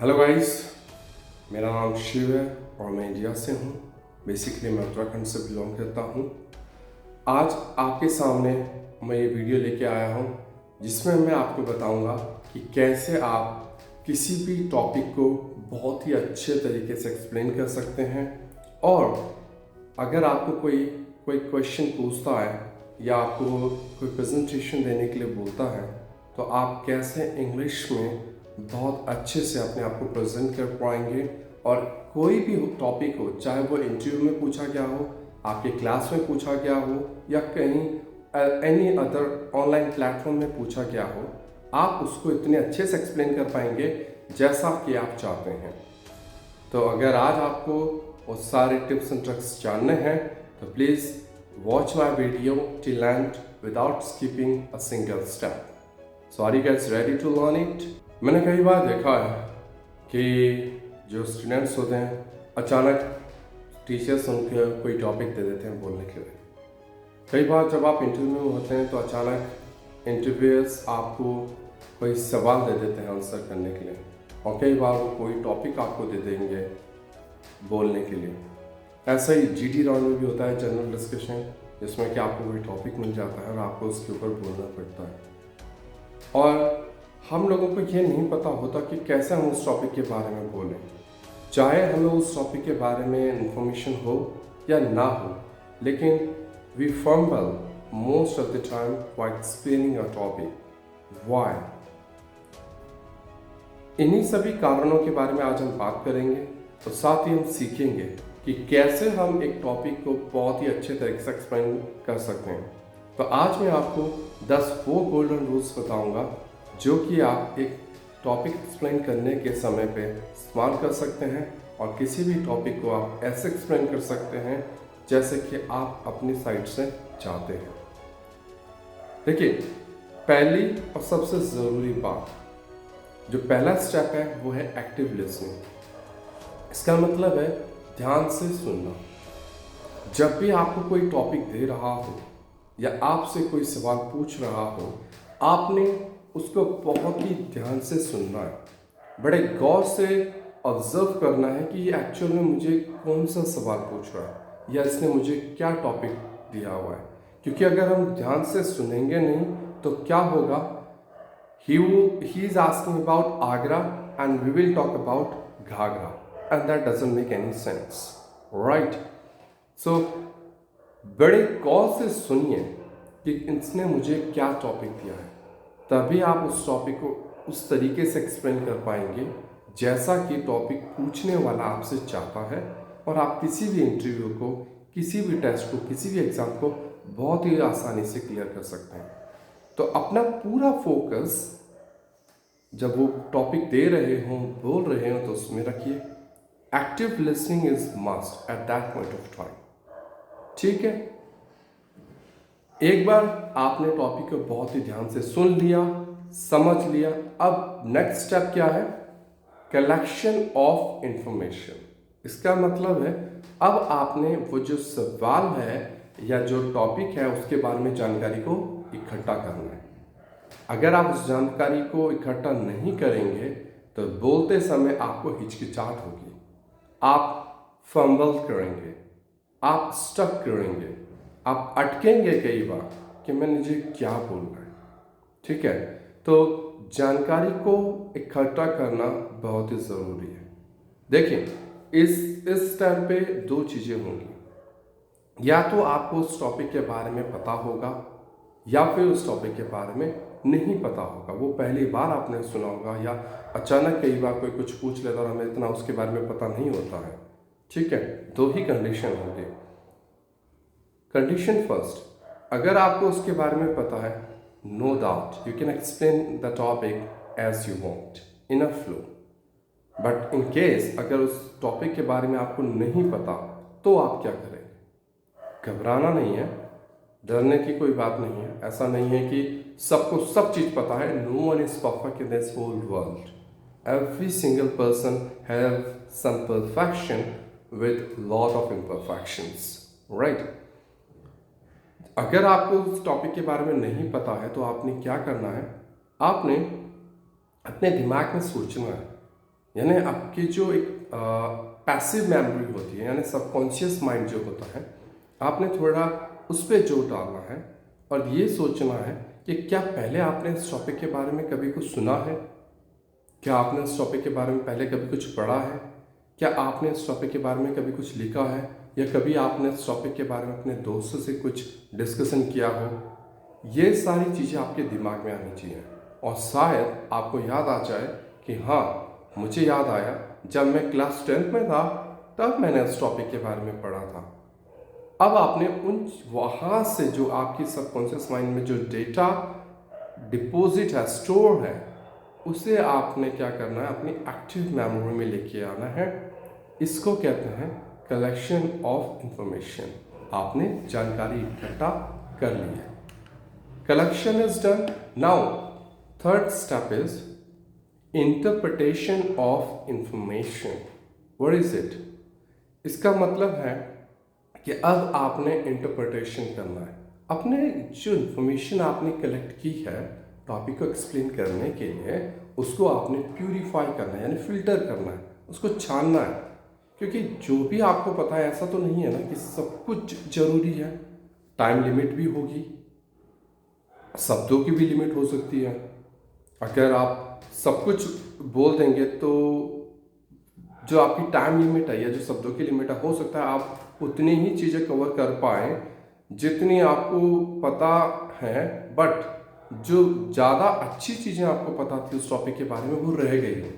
Hello guys, मेरा नाम शिव है और मैं इंडिया से हूँ। बेसिकली मैं उत्तराखंड से बिलोंग करता हूँ। आज आपके सामने मैं ये वीडियो लेके आया हूँ जिसमें मैं आपको बताऊँगा कि कैसे आप किसी भी टॉपिक को बहुत ही अच्छे तरीके से एक्सप्लेन कर सकते हैं। और अगर आपको कोई कोई क्वेश्चन पूछता है या आपको कोई प्रेजेंटेशन देने के लिए बोलता है तो आप कैसे इंग्लिश में बहुत अच्छे से अपने आप को प्रेजेंट कर पाएंगे। और कोई भी टॉपिक हो, चाहे वो इंटरव्यू में पूछा गया हो, आपके क्लास में पूछा गया हो या कहीं एनी अदर ऑनलाइन प्लेटफॉर्म में पूछा गया हो, आप उसको इतने अच्छे से एक्सप्लेन कर पाएंगे जैसा कि आप चाहते हैं। तो अगर आज आपको वो सारे टिप्स एंड ट्रिक्स जानने हैं तो please watch my video till end without skipping a single step. So are you guys ready to learn it? मैंने कई बार देखा है कि जो स्टूडेंट्स होते हैं अचानक टीचर्स उनको कोई टॉपिक दे देते हैं बोलने के लिए। कई बार जब आप इंटरव्यू में होते हैं तो अचानक इंटरव्यूअर्स आपको कोई सवाल दे देते हैं आंसर करने के लिए, और कई बार वो कोई टॉपिक आपको दे देंगे बोलने के लिए। ऐसा ही जीडी राउंड में भी होता है, जनरल डिस्कशन, जिसमें कि आपको कोई टॉपिक मिल जाता है और आपको उसके ऊपर बोलना पड़ता है। और हम लोगों को ये नहीं पता होता कि कैसे हम उस टॉपिक के बारे में बोलें, चाहे हमें उस टॉपिक के बारे में इंफॉर्मेशन हो या ना हो, लेकिन we fumble most of the time while explaining a topic. Why? इन्हीं सभी कारणों के बारे में आज हम बात करेंगे और साथ ही हम सीखेंगे कि कैसे हम एक टॉपिक को बहुत ही अच्छे तरीके से एक्सप्लेन कर सकते हैं। तो आज मैं आपको 10 वो गोल्डन रूल्स बताऊंगा जो कि आप एक टॉपिक एक्सप्लेन करने के समय पे इस्तेमाल कर सकते हैं, और किसी भी टॉपिक को आप ऐसे एक्सप्लेन कर सकते हैं जैसे कि आप अपनी साइड से चाहते हैं। देखिए, पहली और सबसे ज़रूरी बात, जो पहला स्टेप है वो है एक्टिव लिसनिंग। इसका मतलब है ध्यान से सुनना। जब भी आपको कोई टॉपिक दे रहा हो या आपसे कोई सवाल पूछ रहा हो, आपने उसको बहुत ही ध्यान से सुनना है, बड़े गौर से ऑब्जर्व करना है कि ये एक्चुअल में मुझे कौन सा सवाल पूछ रहा है या इसने मुझे क्या टॉपिक दिया हुआ है। क्योंकि अगर हम ध्यान से सुनेंगे नहीं तो क्या होगा, he is asking about Agra and we will talk about ghagra, and that doesn't make any sense, right? So बड़े गौर से सुनिए कि इसने मुझे क्या टॉपिक दिया है, तभी आप उस टॉपिक को उस तरीके से एक्सप्लेन कर पाएंगे जैसा कि टॉपिक पूछने वाला आपसे चाहता है, और आप किसी भी इंटरव्यू को, किसी भी टेस्ट को, किसी भी एग्ज़ाम को बहुत ही आसानी से क्लियर कर सकते हैं। तो अपना पूरा फोकस जब वो टॉपिक दे रहे हों, बोल रहे हों, तो उसमें रखिए। Active listening is must at that point of time. ठीक है, एक बार आपने टॉपिक को बहुत ही ध्यान से सुन लिया, समझ लिया, अब नेक्स्ट स्टेप क्या है? Collection of information. इसका मतलब है अब आपने वो जो सवाल है या जो टॉपिक है उसके बारे में जानकारी को इकट्ठा करना है। अगर आप उस जानकारी को इकट्ठा नहीं करेंगे तो बोलते समय आपको हिचकिचाहट होगी, आप फंबल करेंगे, आप स्टक करेंगे, आप अटकेंगे कई बार कि मैं मुझे क्या बोलना है। ठीक है, तो जानकारी को इकट्ठा करना बहुत ही ज़रूरी है। देखिए, इस टाइम पे दो चीज़ें होंगी, या तो आपको उस टॉपिक के बारे में पता होगा या फिर उस टॉपिक के बारे में नहीं पता होगा। वो पहली बार आपने सुना होगा, या अचानक कई बार कोई कुछ पूछ लेता और हमें इतना उसके बारे में पता नहीं होता है। ठीक है, दो ही कंडीशन होंगे। कंडीशन फर्स्ट, अगर आपको उसके बारे में पता है, no doubt you can explain the topic as you want in a flow. But in case अगर उस टॉपिक के बारे में आपको नहीं पता तो आप क्या करेंगे? घबराना नहीं है, डरने की कोई बात नहीं है। ऐसा नहीं है कि सबको सब चीज़ पता है। No one is perfect in this whole world. Every single person have some perfection with lot of imperfections, right? अगर आपको उस टॉपिक के बारे में नहीं पता है तो आपने क्या करना है, आपने अपने दिमाग में सोचना है, यानी आपकी जो एक पैसिव मेमोरी होती है, यानी सबकॉन्शियस माइंड जो होता है, आपने थोड़ा उस पर जोर डालना है और ये सोचना है कि क्या पहले आपने इस टॉपिक के बारे में कभी कुछ सुना है, क्या आपने इस टॉपिक के बारे में पहले कभी कुछ पढ़ा है, क्या आपने इस टॉपिक के बारे में कभी कुछ लिखा है, या कभी आपने इस टॉपिक के बारे में अपने दोस्तों से कुछ डिस्कशन किया हो। ये सारी चीज़ें आपके दिमाग में आनी चाहिए और शायद आपको याद आ जाए कि हाँ, मुझे याद आया जब मैं क्लास 10th में था तब मैंने इस टॉपिक के बारे में पढ़ा था। अब आपने उन वहाँ से जो आपकी सबकॉन्शियस माइंड में जो डेटा डिपॉजिट है, स्टोर है, उसे आपने क्या करना है, अपनी एक्टिव मेमोरी में लेके आना है। इसको कहते हैं कलेक्शन ऑफ इंफॉर्मेशन। आपने जानकारी इकट्ठा कर ली है, collection is done. Now third step is interpretation of information. What is it? इसका मतलब है कि अब आपने इंटरप्रिटेशन करना है। अपने जो इन्फॉर्मेशन आपने कलेक्ट की है टॉपिक को एक्सप्लेन करने के लिए, उसको आपने प्यूरिफाई करना है, यानी फिल्टर करना है, उसको छानना है। क्योंकि जो भी आपको पता है, ऐसा तो नहीं है ना कि सब कुछ जरूरी है। टाइम लिमिट भी होगी, शब्दों की भी लिमिट हो सकती है। अगर आप सब कुछ बोल देंगे तो जो आपकी टाइम लिमिट है या जो शब्दों की लिमिट है, हो सकता है आप उतनी ही चीज़ें कवर कर पाएँ जितनी आपको पता है, बट जो ज़्यादा अच्छी चीज़ें आपको पता थी उस टॉपिक के बारे में वो रह गई हो।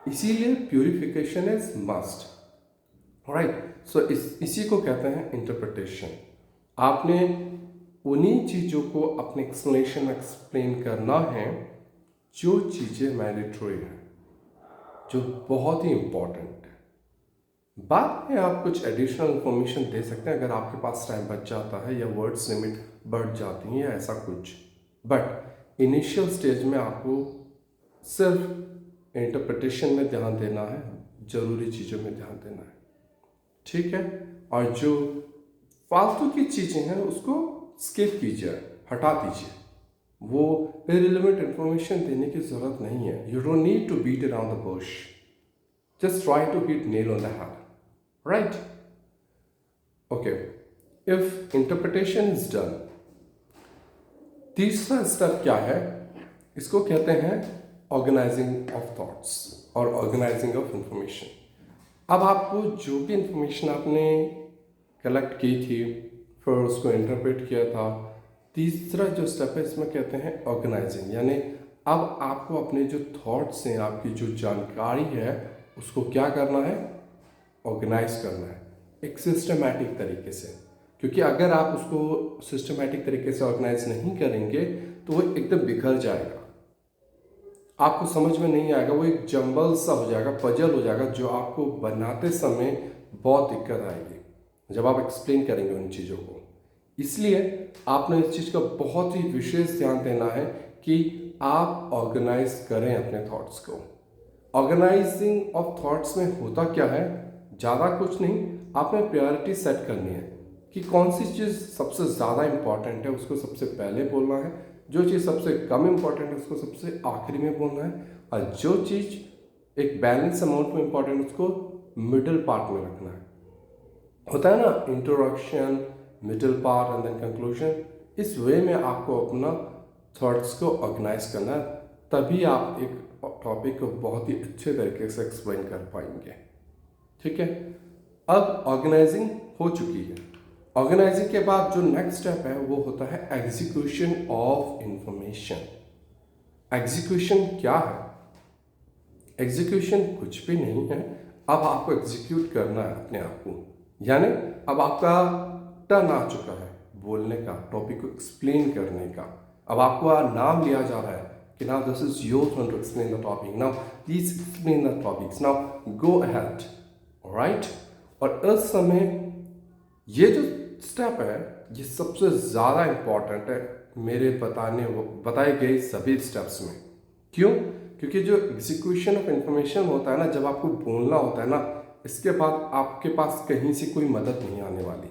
इसीलिए प्यूरिफिकेशन इज मस्ट, राइट। सो इसी को कहते हैं इंटरप्रिटेशन। आपने उन्हीं चीज़ों को अपने एक्सप्लेनेशन में एक्सप्लेन करना है जो चीज़ें मैंडेटरी हैं, जो बहुत ही इंपॉर्टेंट है। बाद में आप कुछ एडिशनल इंफॉर्मेशन दे सकते हैं अगर आपके पास टाइम बच जाता है या वर्ड्स लिमिट बढ़ जाती हैं या ऐसा कुछ, बट इनिशियल स्टेज में आपको सिर्फ इंटरप्रिटेशन में ध्यान देना है, जरूरी चीज़ों में ध्यान देना है, ठीक है। और जो फालतू की चीज़ें हैं उसको स्किप कीजिए, हटा दीजिए। वो इररिलेवेंट इंफॉर्मेशन देने की ज़रूरत नहीं है। You don't need to beat around the bush, just try to hit nail on the head, right? Okay, if interpretation is done, तीसरा स्टेप क्या है? इसको कहते हैं ऑर्गेनाइजिंग ऑफ थॉट्स और ऑर्गेनाइजिंग ऑफ इंफॉर्मेशन। अब आपको जो भी इंफॉर्मेशन आपने कलेक्ट की थी, फिर उसको इंटरप्रेट किया था, तीसरा जो स्टेप है इसमें कहते हैं ऑर्गेनाइजिंग। यानी अब आपको अपने जो थॉट्स हैं, आपकी जो जानकारी है, उसको क्या करना है? ऑर्गेनाइज करना है एक सिस्टमैटिक तरीके से। क्योंकि अगर आप उसको सिस्टमैटिक तरीके से ऑर्गेनाइज नहीं करेंगे तो वो एकदम बिखर जाएगा, आपको समझ में नहीं आएगा, वो एक जंबल सा हो जाएगा, पजल हो जाएगा, जो आपको बनाते समय बहुत दिक्कत आएगी जब आप एक्सप्लेन करेंगे उन चीज़ों को। इसलिए आपने इस चीज़ का बहुत ही विशेष ध्यान देना है कि आप ऑर्गेनाइज करें अपने थॉट्स को। ऑर्गेनाइजिंग ऑफ थॉट्स में होता क्या है? ज़्यादा कुछ नहीं, आपने प्रायोरिटी सेट करनी है कि कौन सी चीज़ सबसे ज़्यादा इम्पॉर्टेंट है उसको सबसे पहले बोलना है, जो चीज़ सबसे कम इम्पॉर्टेंट है उसको सबसे आखिरी में बोलना है, और जो चीज़ एक बैलेंस अमाउंट में इम्पॉर्टेंट है उसको मिडिल पार्ट में रखना है। होता है ना, introduction, middle part and then conclusion. इस वे में आपको अपना थॉट्स को ऑर्गेनाइज करना है, तभी आप एक टॉपिक को बहुत ही अच्छे तरीके से एक्सप्लेन कर पाएंगे, ठीक है। अब ऑर्गेनाइजिंग हो चुकी है। ऑर्गेनाइजिंग के बाद जो नेक्स्ट स्टेप है वो होता है एग्जीक्यूशन ऑफ इंफॉर्मेशन। एग्जीक्यूशन क्या है? एग्जीक्यूशन कुछ भी नहीं है, अब आपको एग्जीक्यूट करना है अपने आप को। यानी अब आपका टर्न आ चुका है बोलने का, टॉपिक को एक्सप्लेन करने का। अब आपको नाम लिया जा रहा है कि now this is your turn to explain the topic, now please explain the topics, now go ahead, right. और इस समय ये जो स्टेप है ये सबसे ज़्यादा इम्पॉर्टेंट है मेरे बताए गए सभी स्टेप्स में। क्यों? क्योंकि जो एग्जीक्यूशन ऑफ इंफॉर्मेशन होता है ना, जब आपको बोलना होता है ना, इसके बाद आपके पास कहीं से कोई मदद नहीं आने वाली,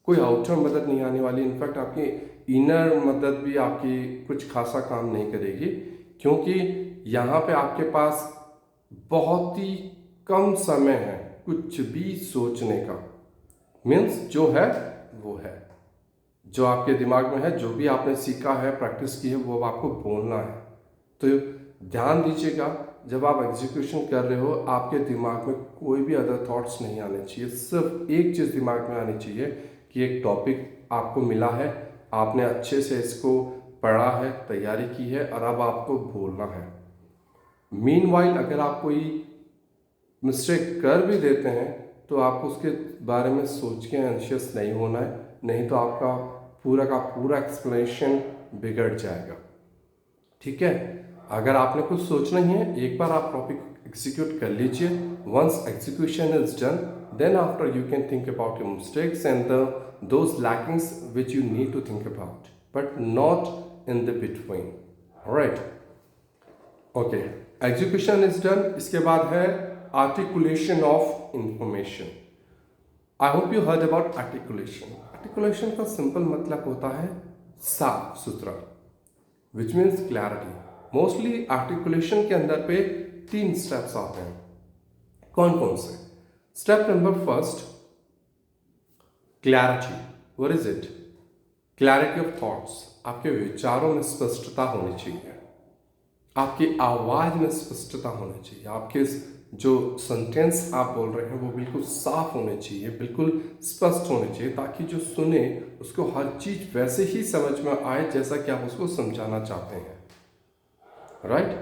कोई आउटर मदद नहीं आने वाली। इनफैक्ट आपकी इनर मदद भी आपकी कुछ खासा काम नहीं करेगी, क्योंकि यहाँ पे आपके पास बहुत ही कम समय है कुछ भी सोचने का। मीन्स जो है वो है, जो आपके दिमाग में है, जो भी आपने सीखा है, प्रैक्टिस की है, वो अब आपको बोलना है। तो ध्यान दीजिएगा, जब आप एग्जीक्यूशन कर रहे हो आपके दिमाग में कोई भी अदर थॉट्स नहीं आने चाहिए। सिर्फ एक चीज़ दिमाग में आनी चाहिए कि एक टॉपिक आपको मिला है, आपने अच्छे से इसको पढ़ा है, तैयारी की है और अब आपको बोलना है। मीनवाइल अगर आप कोई मिस्टेक कर भी देते हैं तो आपको उसके बारे में सोच के एंशियस नहीं होना है, नहीं तो आपका पूरा का पूरा एक्सप्लेनेशन बिगड़ जाएगा। ठीक है, अगर आपने कुछ सोचना ही है, एक बार आप टॉपिक एग्जीक्यूट कर लीजिए। Once execution is done, then after you can think about your mistakes and those lackings which you need to think about, but not in the between. Alright, okay, execution is done. इसके बाद है articulation of information. I hope you heard about articulation. Articulation का simple मतलब होता है साफ सुथरा, which means clarity. Mostly articulation के अंदर पे 3 स्टेप्स आते हैं। कौन कौन से? Step number first, clarity. What is it? Clarity of thoughts. आपके विचारों में स्पष्टता होनी चाहिए, आपकी आवाज में स्पष्टता होनी चाहिए, आपके जो सेंटेंस आप बोल रहे हैं वो बिल्कुल साफ होने चाहिए, बिल्कुल स्पष्ट होने चाहिए, ताकि जो सुने उसको हर चीज वैसे ही समझ में आए जैसा कि आप उसको समझाना चाहते हैं। राइट।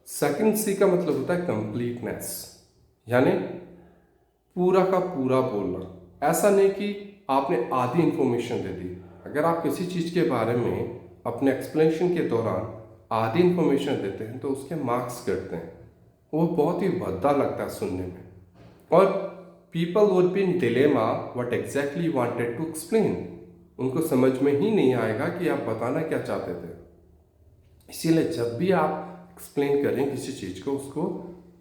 सेकंड सी का मतलब होता है कंप्लीटनेस, यानी पूरा का पूरा बोलना। ऐसा नहीं कि आपने आधी इंफॉर्मेशन दे दी। अगर आप किसी चीज के बारे में अपने एक्सप्लेनेशन के दौरान आधी इंफॉर्मेशन देते हैं तो उसके मार्क्स कटते हैं, वो बहुत ही भद्दा लगता है सुनने में, और people would be in dilemma what exactly wanted to explain. उनको समझ में ही नहीं आएगा कि आप बताना क्या चाहते थे। इसीलिए जब भी आप एक्सप्लेन करें किसी चीज को, उसको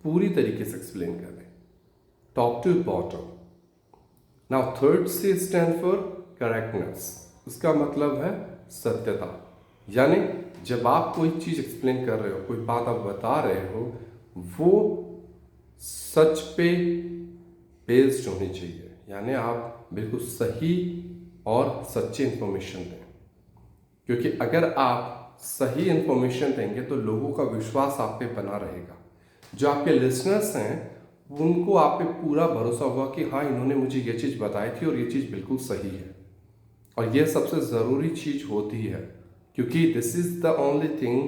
पूरी तरीके से एक्सप्लेन करें, top to bottom. Now third C stand for correctness. इसका मतलब है सत्यता, यानी जब आप कोई चीज एक्सप्लेन कर रहे हो, कोई बात आप बता रहे हो, वो सच पे बेस्ड होनी चाहिए, यानी आप बिल्कुल सही और सच्ची इंफॉर्मेशन दें। क्योंकि अगर आप सही इंफॉर्मेशन देंगे तो लोगों का विश्वास आप पे बना रहेगा। जो आपके लिसनर्स हैं उनको आप पे पूरा भरोसा होगा कि हाँ, इन्होंने मुझे ये चीज़ बताई थी और ये चीज़ बिल्कुल सही है। और ये सबसे ज़रूरी चीज़ होती है, क्योंकि this is the only thing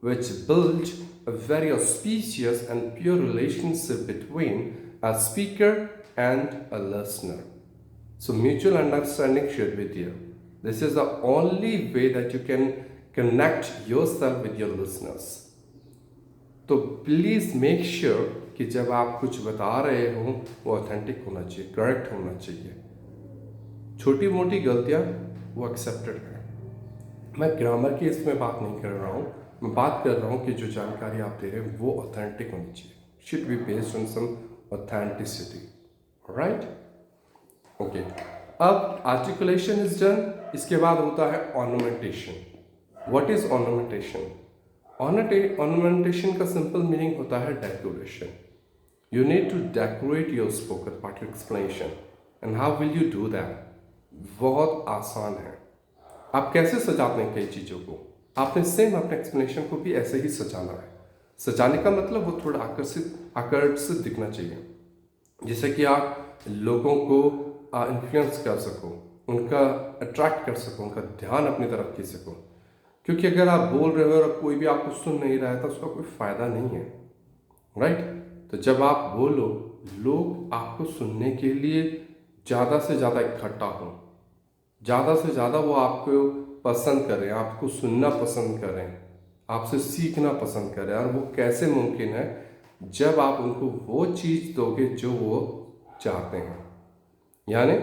which builds a very auspicious and pure relationship between a speaker and a listener. So mutual understanding should be there. This is the only way that you can connect yourself with your listeners. तो please make sure कि जब आप कुछ बता रहे हो वो authentic होना चाहिए, करेक्ट होना चाहिए। छोटी मोटी गलतियाँ वो एक्सेप्टेड है। मैं ग्रामर की इसमें बात नहीं कर रहा हूँ, मैं बात कर रहा हूँ कि जो जानकारी आप दे रहे हैं वो ऑथेंटिक होनी चाहिए, should be based on some authenticity. Right, okay. अब आर्टिकुलेशन इज डन। इसके बाद होता है ornamentation. What is ornamentation? Ornamentation का सिंपल मीनिंग होता है decoration. You need to decorate your spoken part, your explanation. And how will you do that? बहुत आसान है। आप कैसे सजाते हैं कई चीज़ों को, आपने सेम अपने एक्सप्लेनेशन को भी ऐसे ही सजाना है। सजाने का मतलब वो थोड़ा आकर्षित दिखना चाहिए, जिससे कि आप लोगों को इन्फ्लुएंस कर सको, उनका अट्रैक्ट कर सको, उनका ध्यान अपनी तरफ खींच सको। क्योंकि अगर आप बोल रहे हो और कोई भी आपको सुन नहीं रहा है तो उसका कोई फायदा नहीं है। राइट। तो जब आप बोलो, लोग आपको सुनने के लिए ज़्यादा से ज़्यादा इकट्ठा हो, ज़्यादा से ज़्यादा वो आपको पसंद करें, आपको सुनना पसंद करें, आपसे सीखना पसंद करें। और वो कैसे मुमकिन है? जब आप उनको वो चीज़ दोगे जो वो चाहते हैं। यानी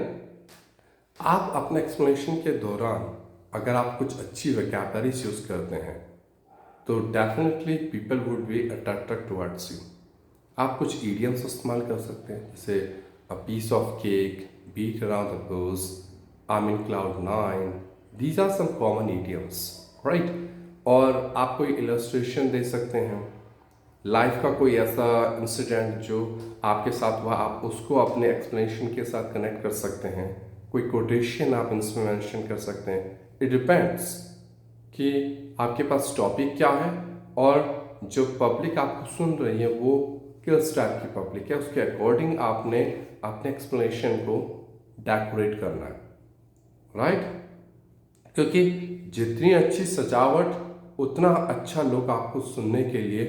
आप अपने एक्सप्लेनेशन के दौरान अगर आप कुछ अच्छी वोकैबुलरीज यूज़ करते हैं तो definitely people would be attracted towards you. आप कुछ इडियम्स इस्तेमाल कर सकते हैं, जैसे a piece of cake, beat around the bush, I'm in cloud 9. These are some common idioms, right? और आप कोई इलस्ट्रेशन दे सकते हैं, लाइफ का कोई ऐसा इंसिडेंट जो आपके साथ हुआ, आप उसको अपने एक्सप्लेनेशन के साथ कनेक्ट कर सकते हैं। कोई कोटेशन आप इसमें मेंशन कर सकते हैं। इट डिपेंड्स कि आपके पास टॉपिक क्या है और जो पब्लिक आपको सुन रही है वो किस टाइप की पब्लिक है, उसके अकॉर्डिंग आपने अपने एक्सप्लेनेशन को डेकोरेट करना है, राइट? क्योंकि जितनी अच्छी सजावट उतना अच्छा लोग आपको सुनने के लिए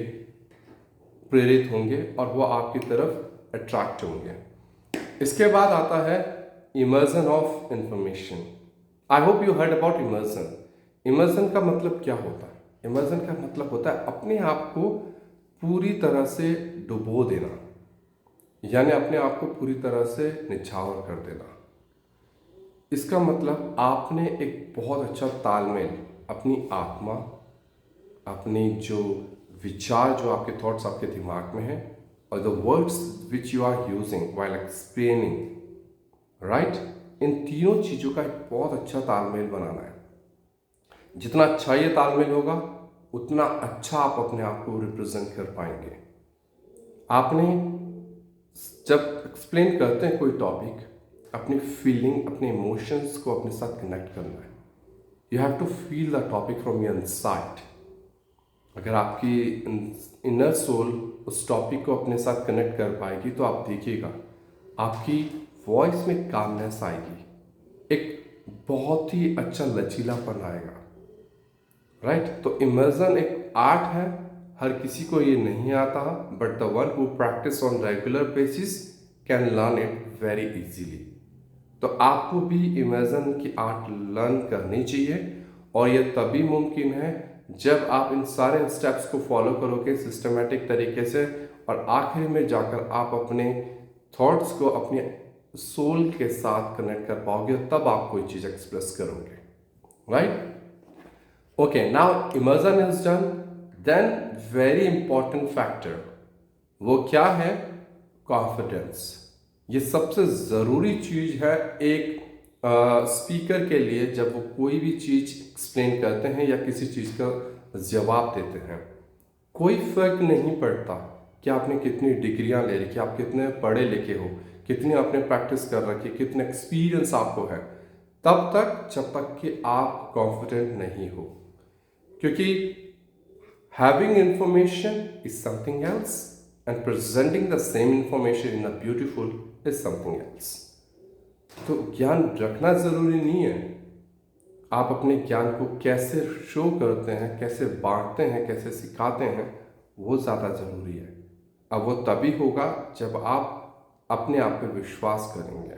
प्रेरित होंगे और वो आपकी तरफ अट्रैक्ट होंगे। इसके बाद आता है immersion of information. I hope you heard about immersion. Immersion का मतलब क्या होता है? इमर्जन का मतलब होता है अपने आप को पूरी तरह से डुबो देना, यानी अपने आप को पूरी तरह से निछावर कर देना। इसका मतलब आपने एक बहुत अच्छा तालमेल अपनी आत्मा, अपनी जो विचार, जो आपके थॉट्स आपके दिमाग में हैं, और the words which you are using while explaining, right, इन तीनों चीज़ों का एक बहुत अच्छा तालमेल बनाना है। जितना अच्छा ये तालमेल होगा उतना अच्छा आप अपने आप को रिप्रेजेंट कर पाएंगे। आपने जब एक्सप्लेन करते हैं कोई टॉपिक, अपनी फीलिंग, अपने इमोशंस को अपने साथ कनेक्ट करना है। You have to feel the topic from your inside. अगर आपकी इनर सोल उस टॉपिक को अपने साथ कनेक्ट कर पाएगी तो आप देखिएगा आपकी वॉइस में कामनेस आएगी, एक बहुत ही अच्छा लचीलापन आएगा, राइट? तो इमर्जन एक आर्ट है, हर किसी को ये नहीं आता, but the one who practice on regular basis can learn it very easily. तो आपको भी इमर्जन की आर्ट लर्न करनी चाहिए, और ये तभी मुमकिन है जब आप इन सारे स्टेप्स को फॉलो करोगे सिस्टमेटिक तरीके से, और आखिर में जाकर आप अपने थॉट्स को अपने सोल के साथ कनेक्ट कर पाओगे, तब आप कोई चीज़ एक्सप्रेस करोगे, right? Okay, now immersion is done, then very important factor वो क्या है? कॉन्फिडेंस। ये सबसे ज़रूरी चीज़ है एक स्पीकर के लिए जब वो कोई भी चीज़ एक्सप्लेन करते हैं या किसी चीज़ का जवाब देते हैं। कोई फर्क नहीं पड़ता कि आपने कितनी डिग्रियां ले रखी, आप कितने पढ़े लिखे हो, कितनी आपने प्रैक्टिस कर रखी, कितने एक्सपीरियंस आपको है, तब तक जब तक कि आप कॉन्फिडेंट नहीं हो। क्योंकि having information is something else and presenting the same information in a beautiful is something else. तो ज्ञान रखना ज़रूरी नहीं है, आप अपने ज्ञान को कैसे शो करते हैं, कैसे बांटते हैं, कैसे सिखाते हैं, वो ज़्यादा ज़रूरी है। अब वो तभी होगा जब आप अपने आप पे विश्वास करेंगे,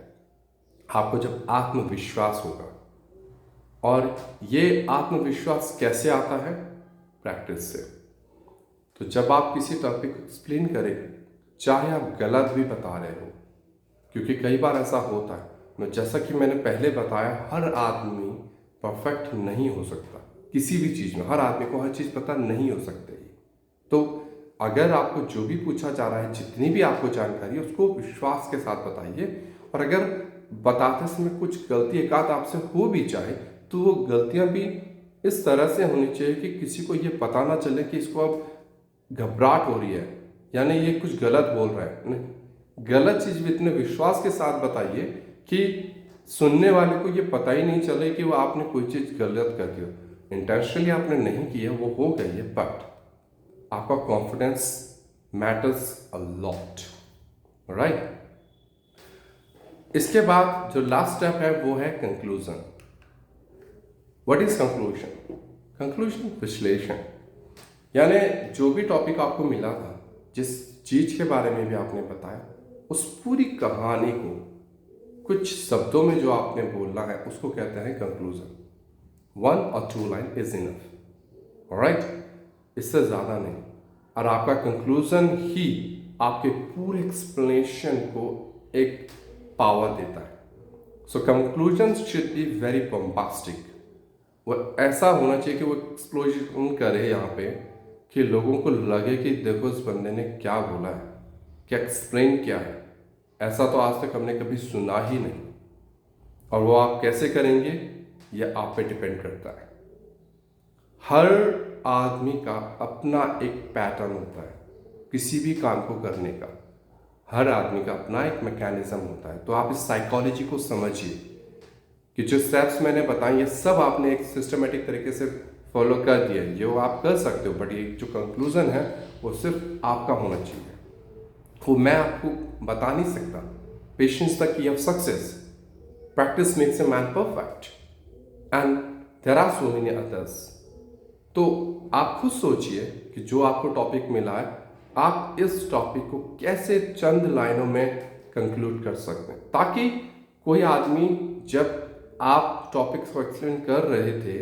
आपको जब आत्मविश्वास होगा। और ये आत्मविश्वास कैसे आता है? प्रैक्टिस से। तो जब आप किसी टॉपिक को एक्सप्लेन करें, चाहे आप गलत भी बता रहे हो, क्योंकि कई बार ऐसा होता है, जैसा कि मैंने पहले बताया, हर आदमी परफेक्ट नहीं हो सकता किसी भी चीज़ में, हर आदमी को हर चीज़ पता नहीं हो सकती। तो अगर आपको जो भी पूछा जा रहा है, जितनी भी आपको जानकारी है, उसको विश्वास के साथ बताइए। और अगर बताते समय कुछ गलती एक आध आपसे हो भी जाए तो वो गलतियाँ भी इस तरह से होनी चाहिए कि किसी को ये पता ना चले कि इसको अब घबराहट हो रही है, यानी ये कुछ गलत बोल रहा है। नहीं, गलत चीज़ भी इतने विश्वास के साथ बताइए कि सुनने वाले को ये पता ही नहीं चले कि वो आपने कोई चीज़ गलत कर दी हो। इंटेंशनली आपने नहीं की है, वो हो गई है, बट आपका confidence matters a lot, right? इसके बाद जो लास्ट स्टेप है वो है conclusion. What is conclusion? Conclusion विश्लेषण, यानी जो भी टॉपिक आपको मिला था, जिस चीज के बारे में भी आपने बताया, उस पूरी कहानी को कुछ शब्दों में जो आपने बोलना है उसको कहते हैं conclusion. 1 or 2 line is enough, right? इससे ज़्यादा नहीं। और आपका कंक्लूजन ही आपके पूरे एक्सप्लेनेशन को एक पावर देता है। So conclusion should be very bombastic. वो ऐसा होना चाहिए कि वो एक्सप्लोजन करे यहाँ पे कि लोगों को लगे कि देखो इस बंदे ने क्या बोला है, क्या एक्सप्लेन किया है। ऐसा तो आज तक हमने कभी सुना ही नहीं। और वो आप कैसे करेंगे, ये आप पे डिपेंड करता है। हर आदमी का अपना एक पैटर्न होता है, किसी भी काम को करने का हर आदमी का अपना एक मैकेनिज्म होता है। तो आप इस साइकोलॉजी को समझिए कि जो स्टेप्स मैंने बताए ये सब आपने एक सिस्टमेटिक तरीके से फॉलो कर दिया, ये वो आप कर सकते हो, बट ये जो कंक्लूजन है वो सिर्फ आपका होना चाहिए, वो मैं आपको बता नहीं सकता। Patience the key of success, practice makes a man perfect, and there are so many others. तो आप खुद सोचिए कि जो आपको टॉपिक मिला है, आप इस टॉपिक को कैसे चंद लाइनों में कंक्लूड कर सकते हैं, ताकि कोई आदमी जब आप टॉपिक्स को एक्सप्लेन कर रहे थे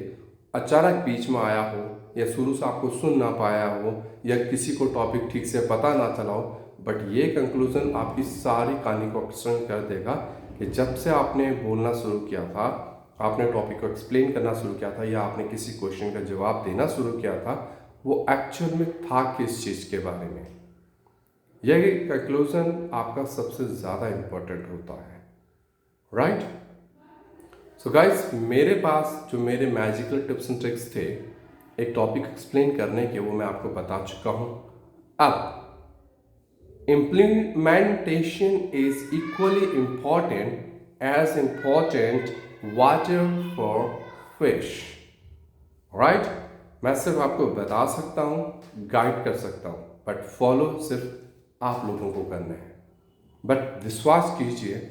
अचानक बीच में आया हो, या शुरू से आपको सुन ना पाया हो, या किसी को टॉपिक ठीक से पता ना चला हो, बट ये कंक्लूजन आपकी सारी कहानी को एक्सटेंड कर देगा कि जब से आपने बोलना शुरू किया था, आपने टॉपिक को एक्सप्लेन करना शुरू किया था, या आपने किसी क्वेश्चन का जवाब देना शुरू किया था, वो एक्चुअल में था किस चीज़ के बारे में। यह कंक्लूजन आपका सबसे ज़्यादा इम्पोर्टेंट होता है, राइट? सो गाइस, मेरे पास जो मेरे मैजिकल टिप्स एंड ट्रिक्स थे एक टॉपिक एक्सप्लेन करने के, वो मैं आपको बता चुका हूँ। अब implementation is equally important water for fish, right? मैं सिर्फ आपको बता सकता हूँ, गाइड कर सकता हूँ, बट फॉलो सिर्फ आप लोगों को करना है। बट विश्वास कीजिए,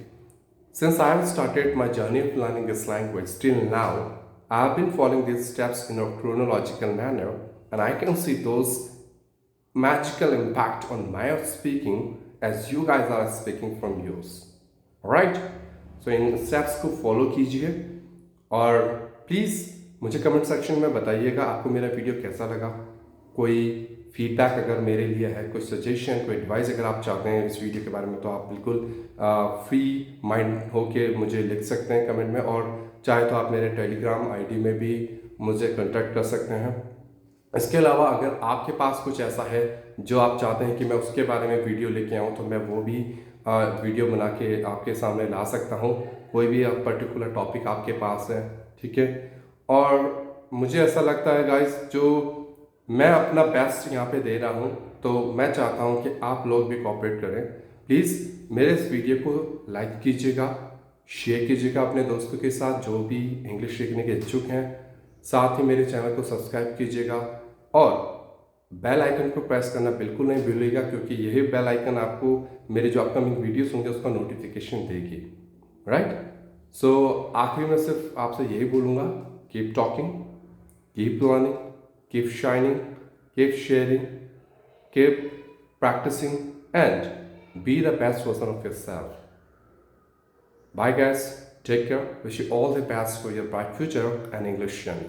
since I have started my journey of learning this language till now, I have been following these steps in a chronological manner, and I can see those magical impact on my speaking as you guys are speaking from yours, right? So in steps को follow कीजिए, और please मुझे comment section में बताइएगा आपको मेरा video कैसा लगा। कोई फीडबैक अगर मेरे लिए है, कोई सजेशन, कोई एडवाइस अगर आप चाहते हैं इस वीडियो के बारे में, तो आप बिल्कुल फ्री माइंड होके मुझे लिख सकते हैं कमेंट में, और चाहे तो आप मेरे टेलीग्राम आईडी में भी मुझे कांटेक्ट कर सकते हैं। इसके अलावा अगर आपके पास कुछ ऐसा है जो आप चाहते हैं कि मैं उसके बारे में वीडियो लेके आऊँ, तो मैं वो भी वीडियो बना के आपके सामने ला सकता हूँ। कोई भी पर्टिकुलर टॉपिक आपके पास है, ठीक है? और मुझे ऐसा लगता है गाइस, जो मैं अपना बेस्ट यहाँ पे दे रहा हूँ, तो मैं चाहता हूँ कि आप लोग भी कोऑपरेट करें। प्लीज़ मेरे इस वीडियो को लाइक कीजिएगा, शेयर कीजिएगा अपने दोस्तों के साथ जो भी इंग्लिश सीखने के इच्छुक हैं। साथ ही मेरे चैनल को सब्सक्राइब कीजिएगा, और बेल आइकन को प्रेस करना बिल्कुल नहीं भूलिएगा, क्योंकि यही बेल आइकन आपको मेरे जो अपकमिंग वीडियोस होंगे उसका नोटिफिकेशन देगी, राइट? सो आखिर में सिर्फ आपसे यही बोलूँगा, keep talking, keep learning, keep shining, keep sharing, keep practising, and be the best version of yourself. Bye guys, take care, wish you all the best for your bright future and English journey.